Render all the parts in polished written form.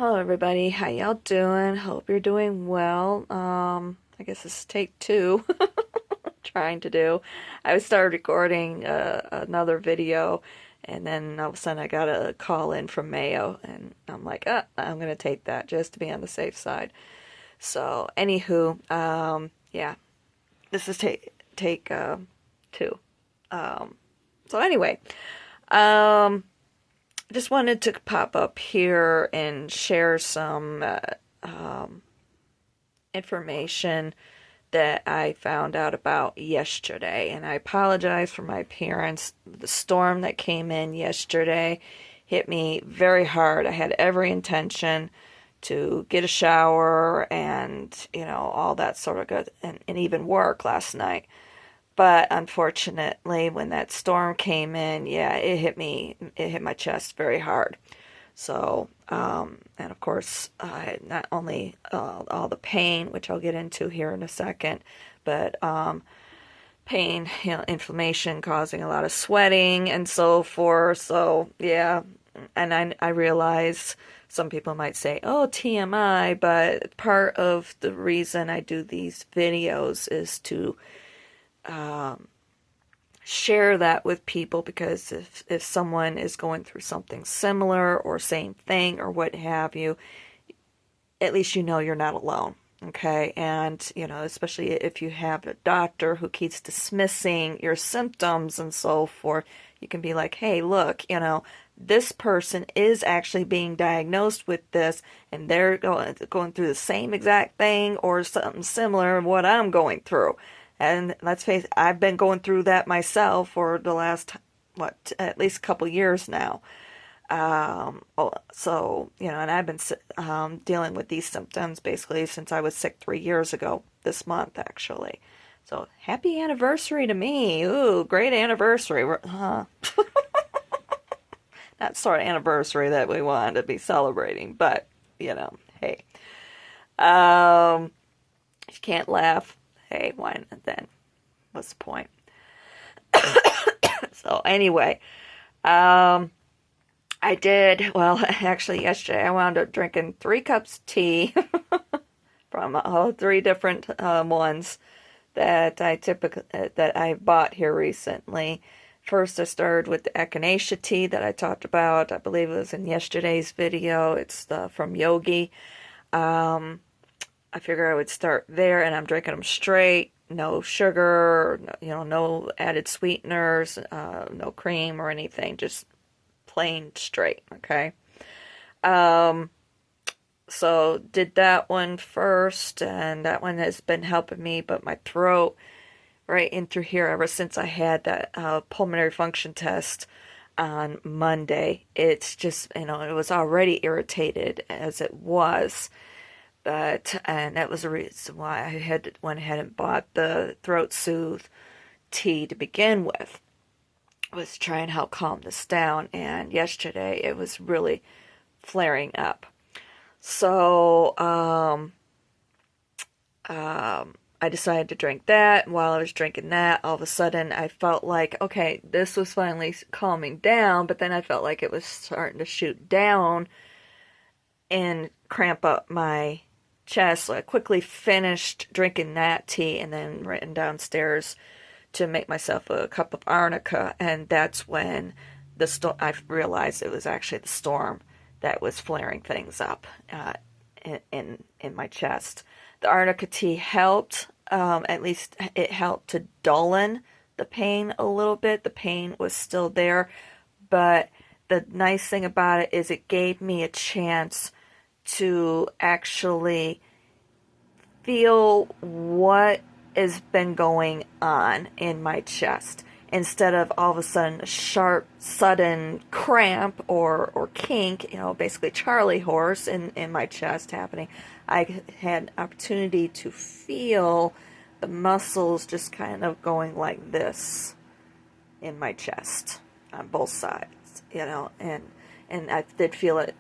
Hello everybody, how y'all doing? Hope you're doing well. I guess this is take two. Trying to do. I started recording another video, and then all of a sudden I got a call in from Mayo, and I'm like, I'm gonna take that just to be on the safe side. So, anywho, yeah, this is take two. So anyway, um, I just wanted to pop up here and share some information that I found out about yesterday. And I apologize for my appearance. The storm that came in yesterday hit me very hard. I had every intention to get a shower and, all that sort of good, and even work last night. But unfortunately, when that storm came in, yeah, it hit my chest very hard. So, and of course, not only all the pain, which I'll get into here in a second, but pain, inflammation causing a lot of sweating and so forth. So, yeah, and I realize some people might say, oh, TMI, but part of the reason I do these videos is to share that with people, because if someone is going through something similar or same thing or what have you, at least you're not alone. Okay. And, especially if you have a doctor who keeps dismissing your symptoms and so forth, you can be like, hey, look, this person is actually being diagnosed with this, and they're going through the same exact thing or something similar to what I'm going through. And let's face it, I've been going through that myself for the last, at least a couple years now. And I've been dealing with these symptoms basically since I was sick 3 years ago, this month actually. So happy anniversary to me. Ooh, great anniversary. Not sort of anniversary that we wanted to be celebrating, but, hey. If you can't laugh, hey, why not then? What's the point? So anyway, I did, well, actually yesterday I wound up drinking 3 cups of tea from all 3 different ones that I bought here recently. First, I started with the echinacea tea that I talked about. I believe it was in yesterday's video. It's from Yogi. I figure I would start there, and I'm drinking them straight, no sugar, no added sweeteners, no cream or anything, just plain straight, okay? So did that one first, and that one has been helping me, but my throat right in through here ever since I had that pulmonary function test on Monday, it's just, it was already irritated as it was. And that was the reason why I went ahead and bought the Throat Soothe tea to begin with, was to try and help calm this down. And yesterday it was really flaring up. So, I decided to drink that. And while I was drinking that, all of a sudden I felt like, okay, this was finally calming down, but then I felt like it was starting to shoot down and cramp up my chest. So I quickly finished drinking that tea and then ran downstairs to make myself a cup of arnica, and that's when I realized it was actually the storm that was flaring things up in my chest. The arnica tea helped. At least it helped to dullen the pain a little bit. The pain was still there, but the nice thing about it is it gave me a chance to actually feel what has been going on in my chest, instead of all of a sudden a sharp, sudden cramp or kink, basically Charlie horse in my chest happening. I had opportunity to feel the muscles just kind of going like this in my chest on both sides, and I did feel it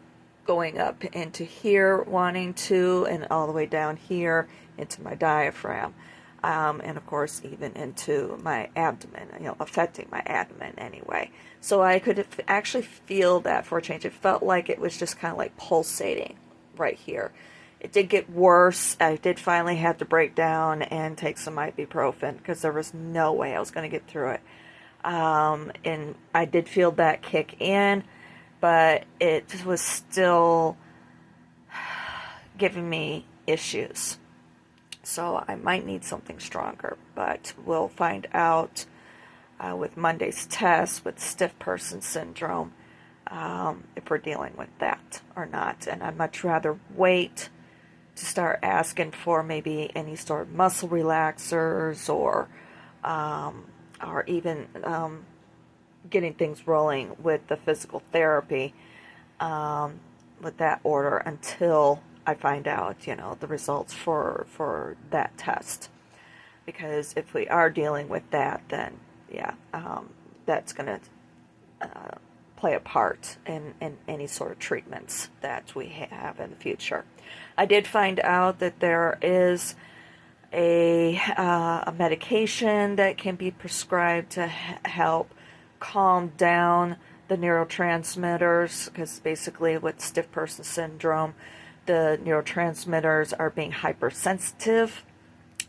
going up into here, wanting to, and all the way down here into my diaphragm. And of course, even into my abdomen, affecting my abdomen anyway. So I could actually feel that for a change. It felt like it was just kind of like pulsating right here. It did get worse. I did finally have to break down and take some ibuprofen because there was no way I was going to get through it. And I did feel that kick in, but it was still giving me issues. So I might need something stronger, but we'll find out with Monday's test with stiff person syndrome if we're dealing with that or not. And I'd much rather wait to start asking for maybe any sort of muscle relaxers or even getting things rolling with the physical therapy with that order until I find out, the results for that test. Because if we are dealing with that, then yeah, that's going to play a part in any sort of treatments that we have in the future. I did find out that there is a medication that can be prescribed to help calm down the neurotransmitters, because basically with stiff person syndrome, the neurotransmitters are being hypersensitive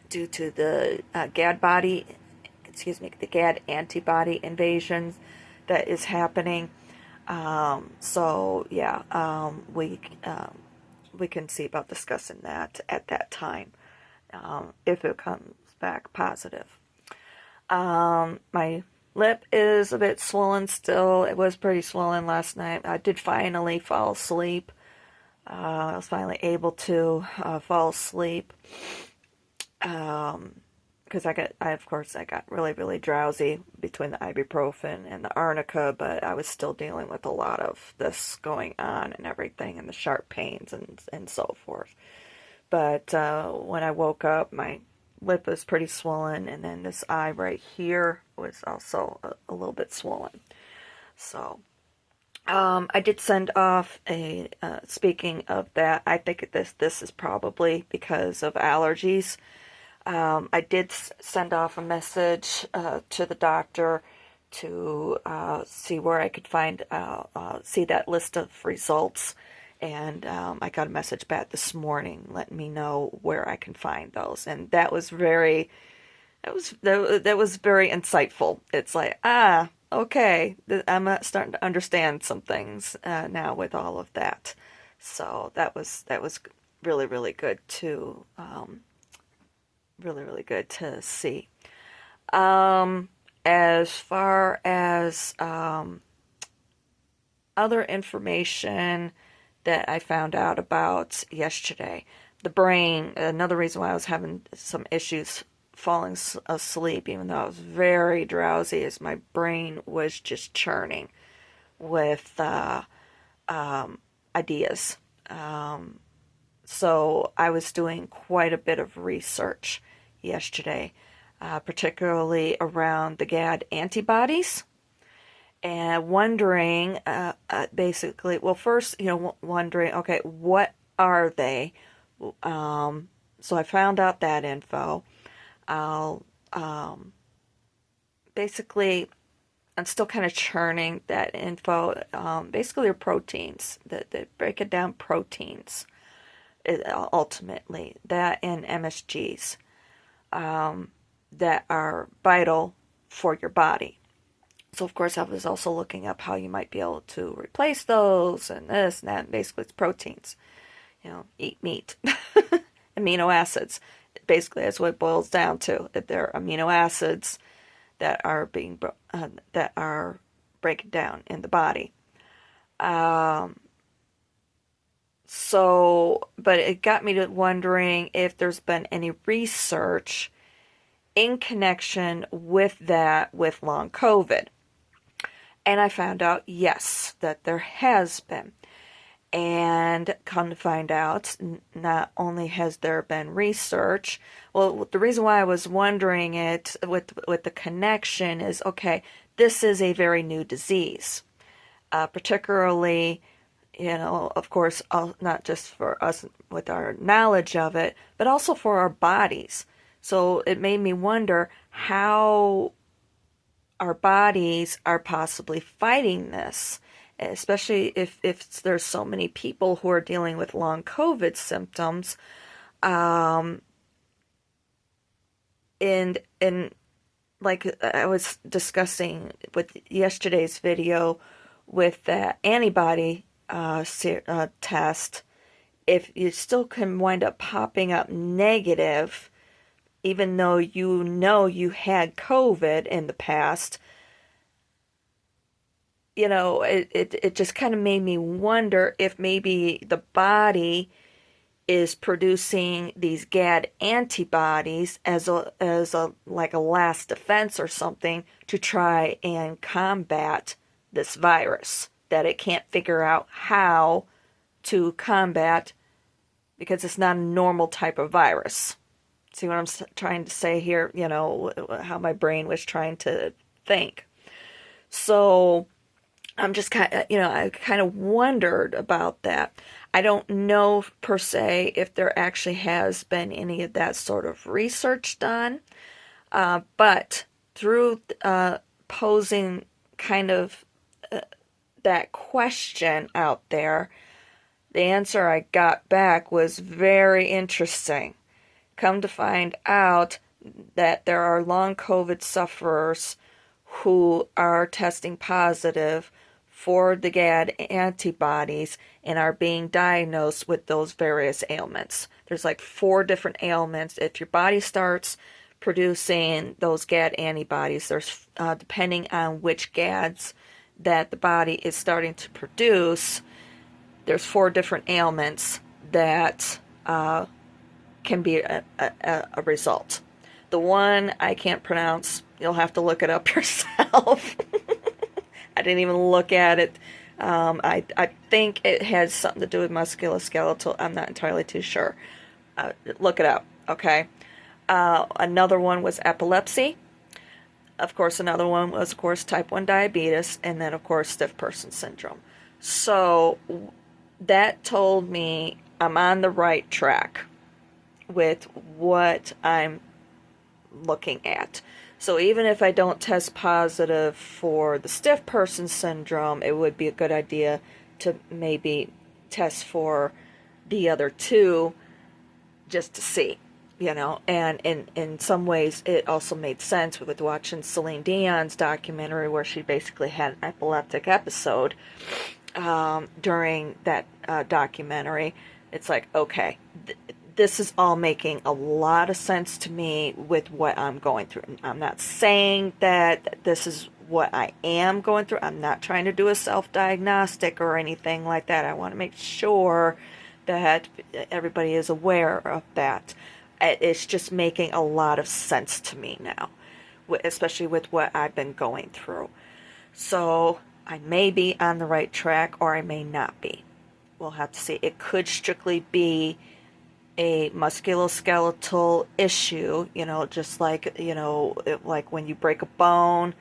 due to the the GAD antibody invasion that is happening. We can see about discussing that at that time if it comes back positive. My lip is a bit swollen still. It was pretty swollen last night. I did finally fall asleep. I was finally able to fall asleep because I got really, really drowsy between the ibuprofen and the arnica, but I was still dealing with a lot of this going on and everything, and the sharp pains and so forth. But when I woke up, my lip was pretty swollen, and then this eye right here was also a little bit swollen. So I did send off speaking of that, I think this is probably because of allergies. I did send off a message to the doctor to see where I could see that list of results. And I got a message back this morning letting me know where I can find those. And that was very insightful. It's like, okay, I'm starting to understand some things now with all of that. So that was really, really good to see. As far as other information that I found out about yesterday, the brain, another reason why I was having some issues falling asleep, even though I was very drowsy, is my brain was just churning with ideas. So I was doing quite a bit of research yesterday, particularly around the GAD antibodies, and wondering, basically, well, first, wondering, okay, what are they? So I found out that info. Basically, I'm still kind of churning that info. Basically, they're proteins. They break it down, proteins, ultimately. That and MSGs that are vital for your body. So, of course, I was also looking up how you might be able to replace those and this and that. And basically, it's proteins. Eat meat. Amino acids. Basically, that's what it boils down to. That they're amino acids that are breaking down in the body. But it got me to wondering if there's been any research in connection with that with long COVID. And I found out, yes, that there has been. And come to find out, not only has there been research, well, the reason why I was wondering it with the connection is, okay, this is a very new disease, particularly, of course, not just for us with our knowledge of it, but also for our bodies. So it made me wonder how our bodies are possibly fighting this. especially if there's so many people who are dealing with long COVID symptoms. Um, and like I was discussing with yesterday's video with the antibody test, if you still can wind up popping up negative, even though you know you had COVID in the past, it just kind of made me wonder if maybe the body is producing these GAD antibodies as a like a last defense or something to try and combat this virus that it can't figure out how to combat because it's not a normal type of virus. See what I'm trying to say here? How my brain was trying to think. So I'm just I kind of wondered about that. I don't know per se if there actually has been any of that sort of research done, but through posing kind of that question out there, the answer I got back was very interesting. Come to find out that there are long COVID sufferers who are testing positive for the GAD antibodies and are being diagnosed with those various ailments. There's like 4 different ailments. If your body starts producing those GAD antibodies, there's depending on which GADs that the body is starting to produce, there's 4 different ailments that can be a result. The one I can't pronounce, you'll have to look it up yourself. I didn't even look at it. I think it has something to do with musculoskeletal. I'm not entirely too sure. Look it up, okay? Another one was epilepsy. Of course, another one was, of course, type 1 diabetes. And then, of course, stiff person syndrome. So that told me I'm on the right track with what I'm looking at. So even if I don't test positive for the stiff person syndrome, it would be a good idea to maybe test for the other 2 just to see, And in some ways, it also made sense with watching Celine Dion's documentary where she basically had an epileptic episode during that documentary. It's like, okay, this is all making a lot of sense to me with what I'm going through. I'm not saying that this is what I am going through. I'm not trying to do a self-diagnostic or anything like that. I want to make sure that everybody is aware of that. It's just making a lot of sense to me now, especially with what I've been going through. So I may be on the right track or I may not be. We'll have to see. It could strictly be a musculoskeletal issue, just like, like when you break a bone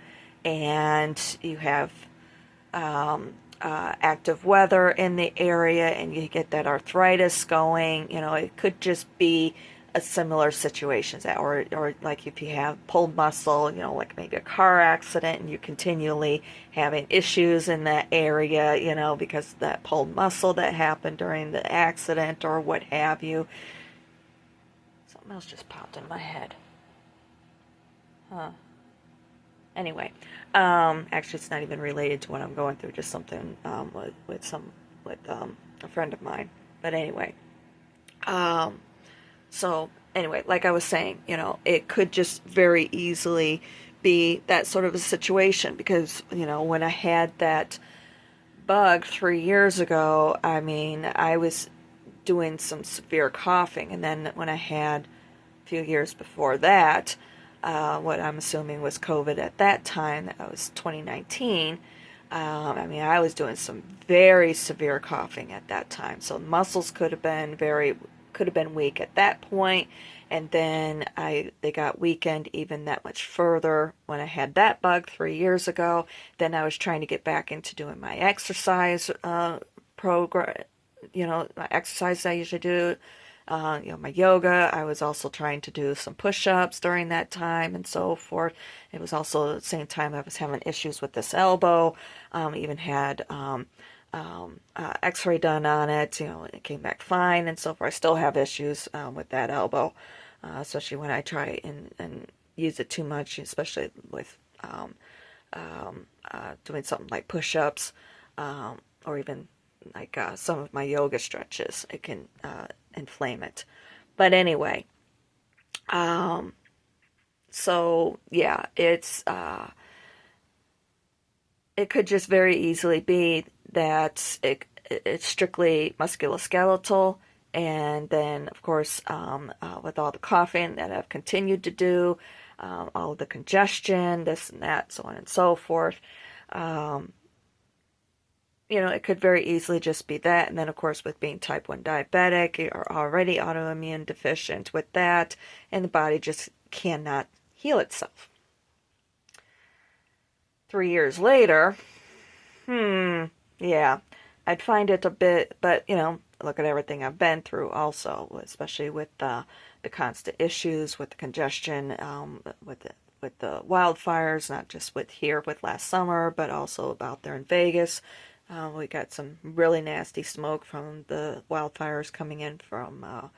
and you have active weather in the area and you get that arthritis going, it could just be a similar situation, or like if you have pulled muscle, like maybe a car accident and you're continually having issues in that area, because of that pulled muscle that happened during the accident or what have you. Something else just popped in my head. Anyway, actually it's not even related to what I'm going through, just something with a friend of mine. But anyway, so anyway, like I was saying, it could just very easily be that sort of a situation because, when I had that bug 3 years ago, I mean, I was doing some severe coughing. And then when I had a few years before that, what I'm assuming was COVID at that time, that was 2019, I mean, I was doing some very severe coughing at that time. So muscles could have been weak at that point, and then they got weakened even that much further when I had that bug 3 years ago. Then I was trying to get back into doing my exercise program, my exercise I usually do My yoga. I was also trying to do some push-ups during that time and so forth. It was also at the same time I was having issues with this elbow. Even had X-ray done on it. It came back fine and so forth. I still have issues with that elbow, especially when I try and use it too much, especially with doing something like push-ups, or even like some of my yoga stretches. It can inflame it. But anyway, so yeah, it could just very easily be that it's strictly musculoskeletal. And then, of course, with all the coughing that I've continued to do, all the congestion, this and that, so on and so forth, it could very easily just be that. And then, of course, with being type 1 diabetic, you're already autoimmune deficient with that, and the body just cannot heal itself. 3 years later, yeah, I'd find it a bit, but, look at everything I've been through also, especially with the constant issues, with the congestion, with the wildfires, not just with last summer, but also out there in Vegas. We got some really nasty smoke from the wildfires coming in from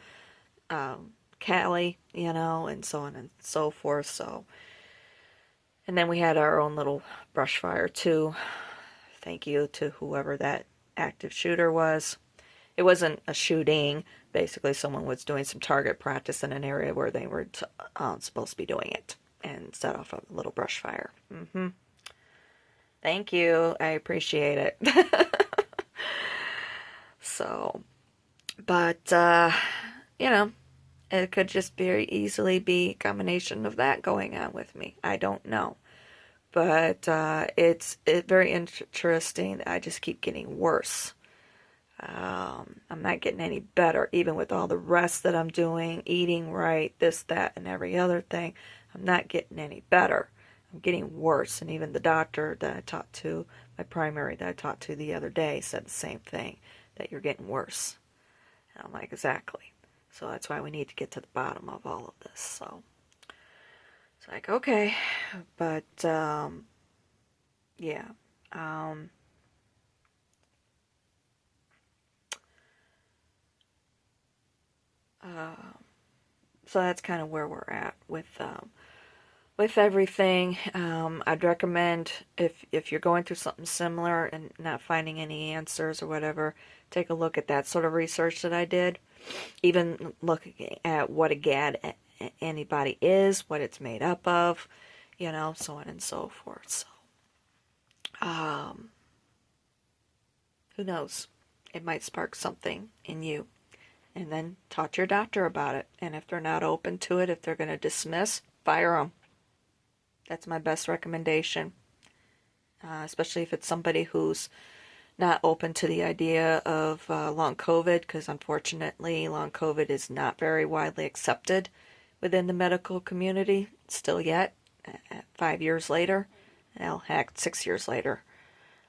Cali, and so on and so forth. So, and then we had our own little brush fire too. Thank you to whoever that active shooter was. It wasn't a shooting. Basically, someone was doing some target practice in an area where they were supposed to be doing it and set off a little brush fire. Thank you. I appreciate it. So, but, it could just very easily be a combination of that going on with me. I don't know. But it's very interesting that I just keep getting worse. I'm not getting any better, even with all the rest that I'm doing, eating right, this, that, and every other thing. I'm not getting any better. I'm getting worse. And even the doctor that I talked to, my primary that I talked to the other day, said the same thing, that you're getting worse. And I'm like, exactly. So that's why we need to get to the bottom of all of this. So it's like, okay. But, yeah. So that's kind of where we're at with everything. I'd recommend if you're going through something similar and not finding any answers or whatever, take a look at that sort of research that I did. Even looking at what a GAD antibody is, what it's made up of, so on and so forth. So, who knows? It might spark something in you. And then talk to your doctor about it. And if they're not open to it, if they're going to dismiss, fire them. That's my best recommendation. Especially if it's somebody who's not open to the idea of long COVID, because unfortunately long COVID is not very widely accepted within the medical community still yet, 5 years later. Well, heck, 6 years later.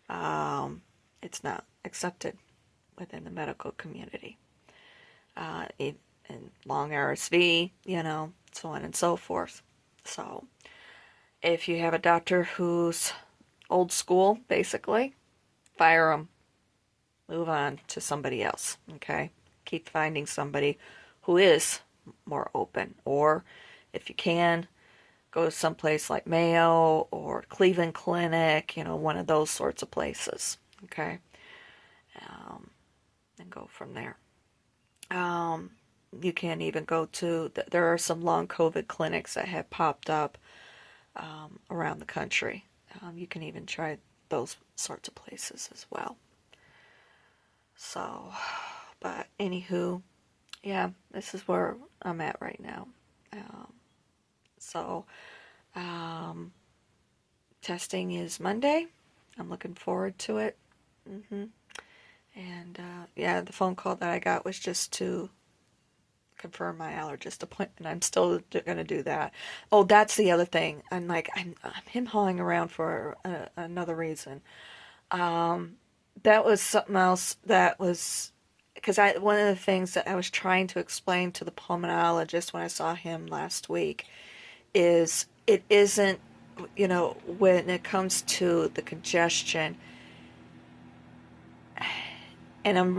It's not accepted within the medical community. And long RSV, so on and so forth. So, if you have a doctor who's old school, basically, fire them. Move on to somebody else, okay? Keep finding somebody who is more open. Or, if you can, go to someplace like Mayo or Cleveland Clinic, one of those sorts of places, okay? And go from there. You can even go to, there are some long COVID clinics that have popped up around the country. You can even try those sorts of places as well. So, but anywho, yeah, this is where I'm at right now. So, testing is Monday. I'm looking forward to it. And, yeah, the phone call that I got was just to confirm my allergist appointment. I'm still going to do that. Oh, that's the other thing. I'm him-hawing around for another reason. That was something else that was because I one of the things that I was trying to explain to the pulmonologist when I saw him last week is it isn't, when it comes to the congestion, and I'm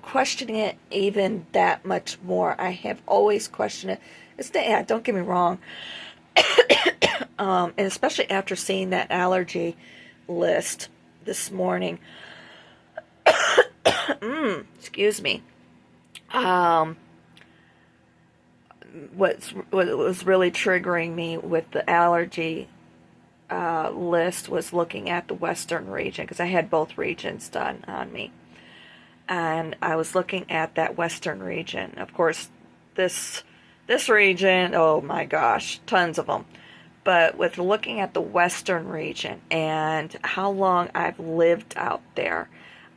questioning it even that much more. I have always questioned it. Yeah, don't get me wrong. And especially after seeing that allergy list this morning, excuse me, um, what was really triggering me with the allergy list was looking at the Western region, because I had both regions done on me. And I was looking at that Western region. Of course, this region, oh my gosh, tons of them. But with looking at the Western region and how long I've lived out there,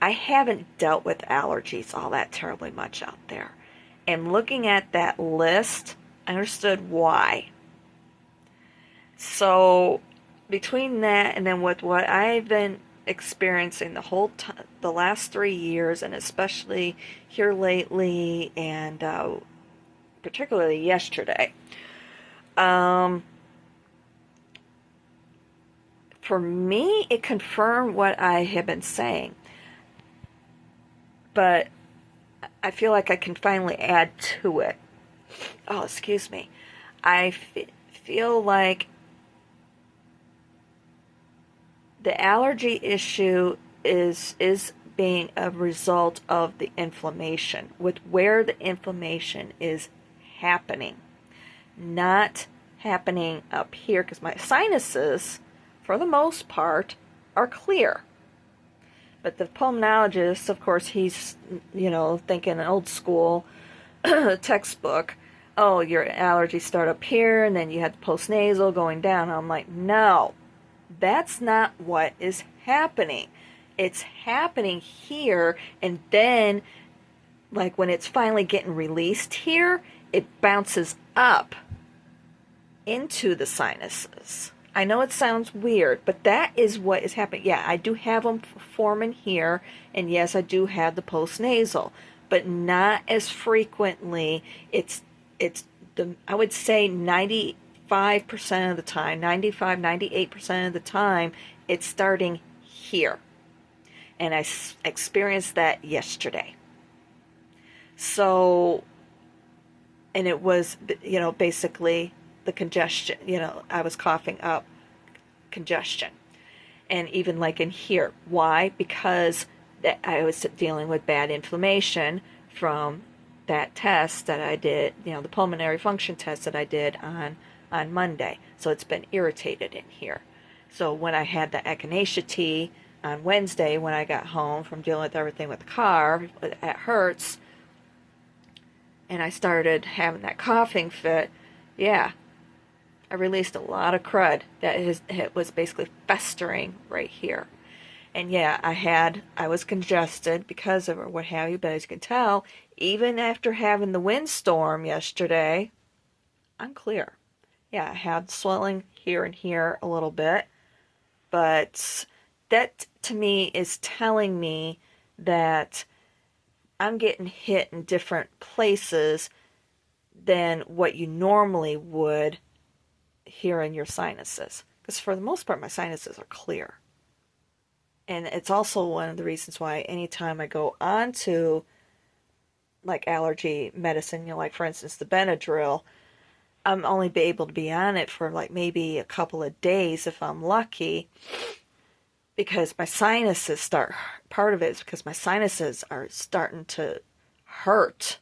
I haven't dealt with allergies all that terribly much out there. And looking at that list, I understood why. So between that and then with what I've been experiencing the last 3 years, and especially here lately, and particularly yesterday, for me, it confirmed what I have been saying. But I feel like I can finally add to it. Oh, excuse me. I feel like the allergy issue is being a result of the inflammation, with where the inflammation is happening, not happening up here, because my sinuses, for the most part, are clear. But the pulmonologist, of course, he's, thinking old school textbook. Oh, your allergies start up here, and then you have the postnasal going down. I'm like, no, that's not what is happening. It's happening here, and then, like, when it's finally getting released here, it bounces up into the sinuses. I know it sounds weird, but that is what is happening. Yeah, I do have them forming here, and yes, I do have the postnasal, but not as frequently. I would say 95% of the time, 98% of the time, it's starting here. And I experienced that yesterday. So, and it was, basically the congestion. I was coughing up congestion. And even like in here. Why? Because I was dealing with bad inflammation from that test that I did, the pulmonary function test that I did on Monday. So it's been irritated in here. So when I had the echinacea tea on Wednesday, when I got home from dealing with everything with the car at Hertz, and I started having that coughing fit, yeah, I released a lot of crud it was basically festering right here. And yeah, I was congested because of it, or what have you, but as you can tell, even after having the windstorm yesterday, I'm clear. Yeah, I had swelling here and here a little bit, but that to me is telling me that I'm getting hit in different places than what you normally would here in your sinuses. Because for the most part, my sinuses are clear. And it's also one of the reasons why anytime I go on to like allergy medicine, like for instance the Benadryl, I'm only be able to be on it for like maybe a couple of days if I'm lucky, because my sinuses part of it is because my sinuses are starting to hurt.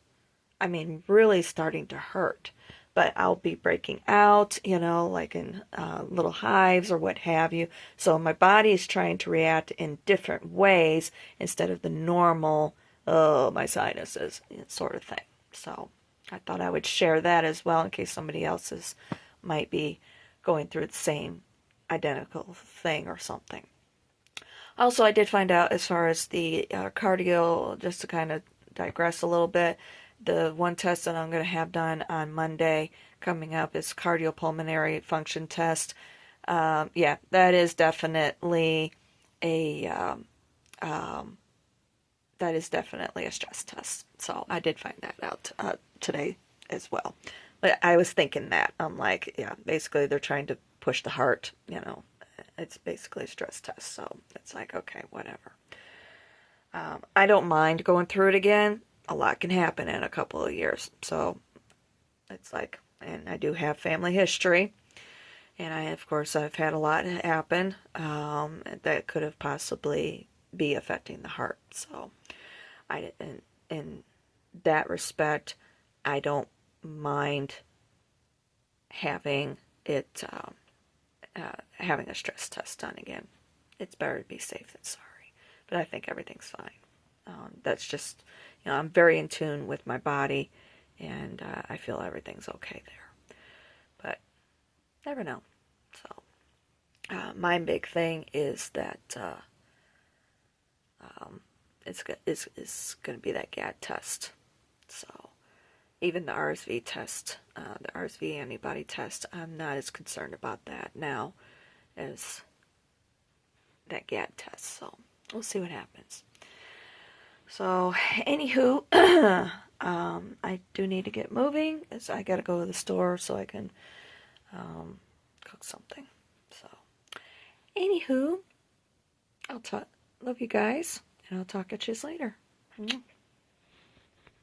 I mean, really starting to hurt. But I'll be breaking out, like in little hives or what have you. So my body is trying to react in different ways instead of the normal, oh, my sinuses sort of thing. So I thought I would share that as well in case somebody else's might be going through the same identical thing or something. Also, I did find out as far as the cardio, just to kind of digress a little bit, the one test that I'm going to have done on Monday coming up is cardiopulmonary function test. Yeah, that is definitely that is definitely a stress test. So I did find that out today as well. But I was thinking that. I'm like, yeah, basically they're trying to push the heart, you know. It's basically a stress test. So it's like, okay, whatever. I don't mind going through it again. A lot can happen in a couple of years. So it's like, and I do have family history. And of course, I've had a lot happen that could have possibly be affecting the heart. So in that respect, I don't mind having it, having a stress test done again. It's better to be safe than sorry. But I think everything's fine. That's just, I'm very in tune with my body, and I feel everything's okay there. But never know. So my big thing is that it's going to be that GAD test. So even the RSV test, the RSV antibody test, I'm not as concerned about that now as that GAD test. So we'll see what happens. So anywho, I do need to get moving. So I got to go to the store so I can cook something. So anywho, I'll talk. Love you guys, and I'll talk at you later.